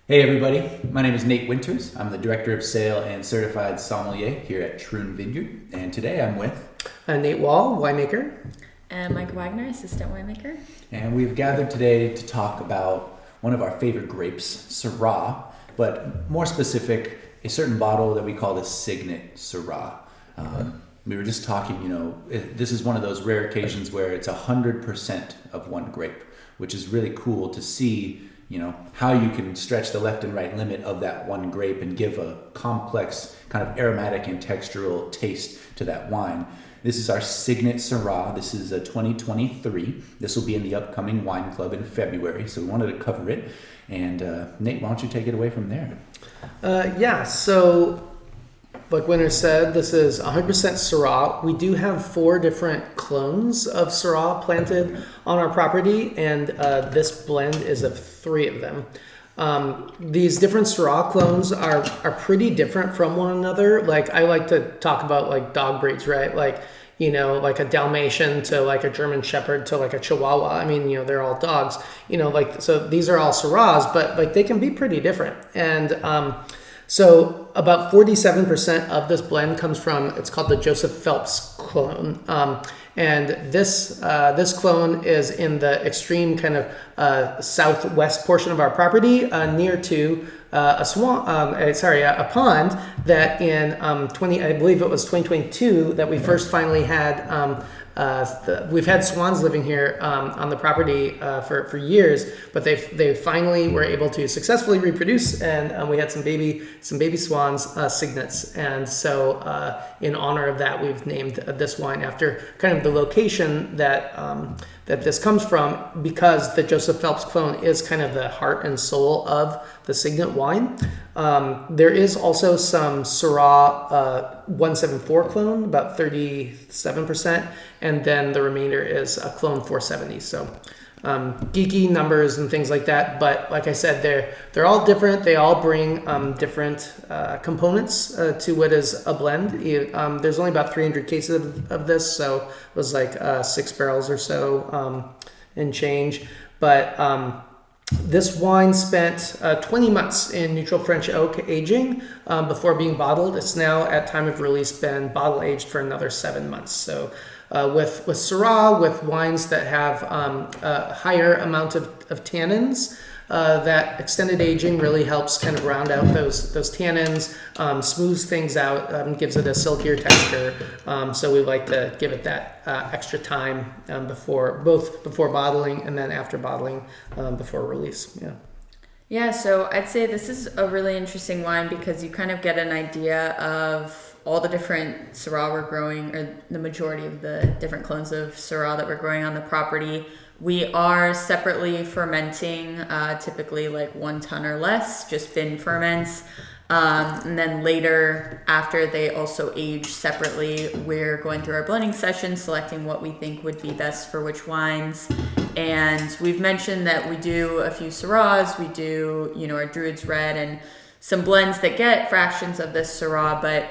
Hey everybody, my name is Nate Winters. I'm the Director of Sale and Certified Sommelier here at Troon Vineyard, and today I'm with... Nate Wall, winemaker. And Mike Wagner, assistant winemaker. And we've gathered today to talk about one of our favorite grapes, Syrah, but more specific, a certain bottle that we call the Cygnet Syrah. We were just talking, this is one of those rare occasions where it's 100% of one grape, which is really cool to see how you can stretch the left and right limit of that one grape and give a complex kind of aromatic and textural taste to that wine. This is our Cygnet Syrah. This is a 2023. This will be in the upcoming wine club in February, so we wanted to cover it. And Nate, why don't you take it away from there? So like Winter said, this is 100% Syrah. We do have 4 different clones of Syrah planted on our property, and this blend is of 3 of them. These different Syrah clones are pretty different from one another. Like, I like to talk about like dog breeds, right? Like a Dalmatian to like a German Shepherd to like a Chihuahua. I mean, they're all dogs. So these are all Syrahs, but like they can be pretty different. And so about 47% of this blend comes from, it's called the Joseph Phelps clone. And this clone is in the extreme kind of southwest portion of our property, near to a pond that in I believe it was 2022 that we first finally had. We've had swans living here on the property for years, but they finally were able to successfully reproduce, and we had some baby swans, cygnets, and so in honor of that, we've named this wine after kind of the location that this comes from, because the Joseph Phelps clone is kind of the heart and soul of the Cygnet wine. There is also some Syrah 174 clone, about 37%, and then the remainder is a clone 470. So geeky numbers and things like that, but like I said, they're all different. They all bring different components to what is a blend. There's only about 300 cases of this, so it was like 6 barrels or so and change. But this wine spent 20 months in neutral French oak aging before being bottled. It's now, at time of release, been bottle aged for another 7 months. So with Syrah, with wines that have a higher amount of tannins, that extended aging really helps kind of round out those tannins, smooths things out, gives it a silkier texture. So we like to give it that extra time before bottling and then after bottling before release. Yeah, so I'd say this is a really interesting wine because you kind of get an idea of all the different Syrah we're growing, or the majority of the different clones of Syrah that we're growing on the property. We are separately fermenting, typically like 1 ton or less, just bin ferments. And then later, after they also age separately, we're going through our blending session, selecting what we think would be best for which wines. And we've mentioned that we do a few Syrahs, we do, our Druid's Red, and some blends that get fractions of this Syrah, but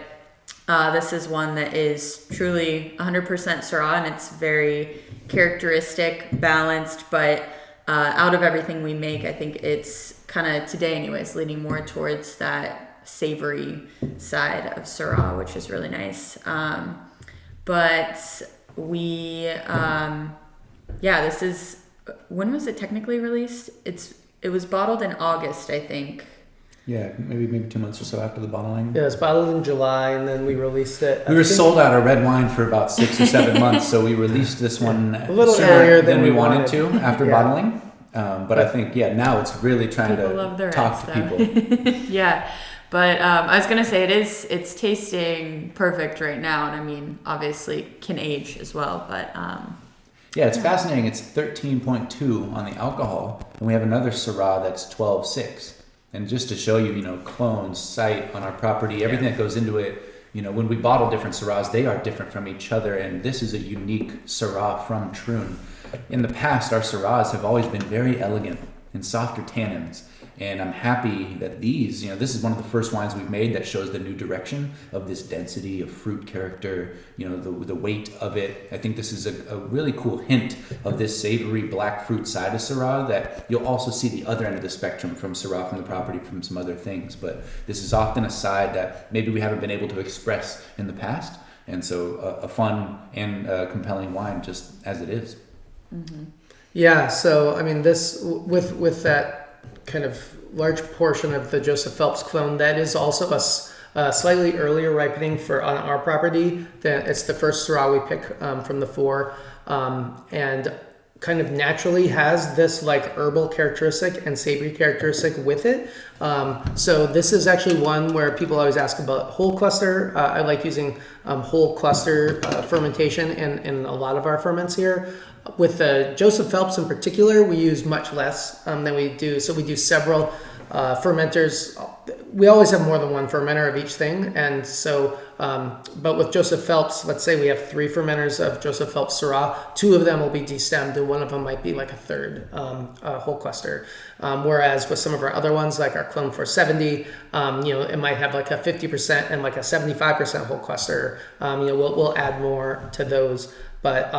this is one that is truly 100% Syrah, and it's very characteristic, balanced, but out of everything we make, I think it's kind of, today anyways, leaning more towards that savory side of Syrah, which is really nice. But we, this is, when was it technically released? It was bottled in August, I think. Yeah, maybe 2 months or so after the bottling. Yeah, it was bottled in July, and then we released it. We were sold out of red wine for about 6 or 7 months, so we released this one a little earlier than we wanted to after yeah. bottling. But I think, now it's really trying to talk to people. Yeah, but I was gonna say it's tasting perfect right now, and I mean, obviously can age as well, but it's fascinating. It's 13.2 on the alcohol, and we have another Syrah that's 12.6. And just to show you, clones, site on our property, everything that goes into it, when we bottle different Syrahs, they are different from each other. And this is a unique Syrah from Troon. In the past, our Syrahs have always been very elegant and softer tannins. And I'm happy that these, this is one of the first wines we've made that shows the new direction of this density of fruit character, the weight of it. I think this is a really cool hint of this savory black fruit side of Syrah that you'll also see the other end of the spectrum from Syrah from the property from some other things. But this is often a side that maybe we haven't been able to express in the past. And so a fun and compelling wine just as it is. Mm-hmm. Yeah, so I mean, this with that kind of large portion of the Joseph Phelps clone, that is also a slightly earlier ripening on our property. It's the first Syrah we pick from the four, and kind of naturally has this like herbal characteristic and savory characteristic with it. So this is actually one where people always ask about whole cluster. I like using whole cluster fermentation in a lot of our ferments here. With the Joseph Phelps in particular, we use much less than we do. So we do several fermenters. We always have more than one fermenter of each thing. And so, but with Joseph Phelps, let's say we have 3 fermenters of Joseph Phelps Syrah. 2 of them will be destemmed, and one of them might be like a third whole cluster. Whereas with some of our other ones, like our Clone 470, it might have like a 50% and like a 75% whole cluster. We'll add more to those, but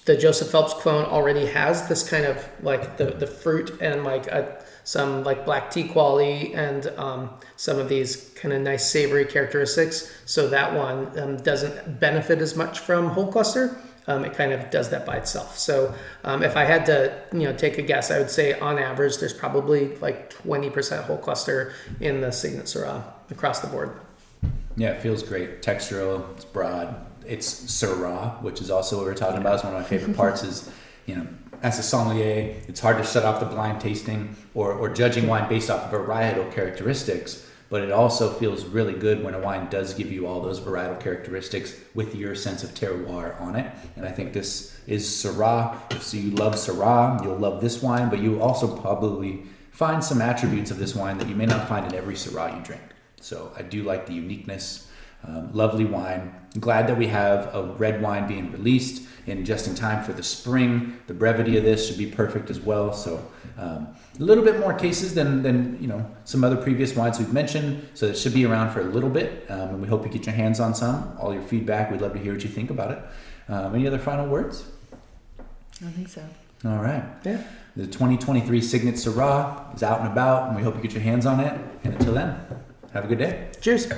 the Joseph Phelps clone already has this kind of like the fruit and like some like black tea quality and some of these kind of nice savory characteristics. So that one doesn't benefit as much from whole cluster. It kind of does that by itself. So if I had to take a guess, I would say on average there's probably like 20% whole cluster in the Cygnet Syrah across the board. Yeah, it feels great. Textural, it's broad. It's Syrah, which is also what we're talking about. It's one of my favorite parts is, as a sommelier, it's hard to shut off the blind tasting or judging wine based off of varietal characteristics, but it also feels really good when a wine does give you all those varietal characteristics with your sense of terroir on it. And I think this is Syrah. If you love Syrah, you'll love this wine, but you also probably find some attributes of this wine that you may not find in every Syrah you drink. So I do like the uniqueness. Lovely wine. I'm glad that we have a red wine being released just in time for the spring. The brevity of this should be perfect as well. So a little bit more cases than some other previous wines we've mentioned. So it should be around for a little bit, and we hope you get your hands on some. All your feedback, we'd love to hear what you think about it. Any other final words? I don't think so. All right. Yeah. The 2023 Cygnet Syrah is out and about, and we hope you get your hands on it. And until then, have a good day. Cheers.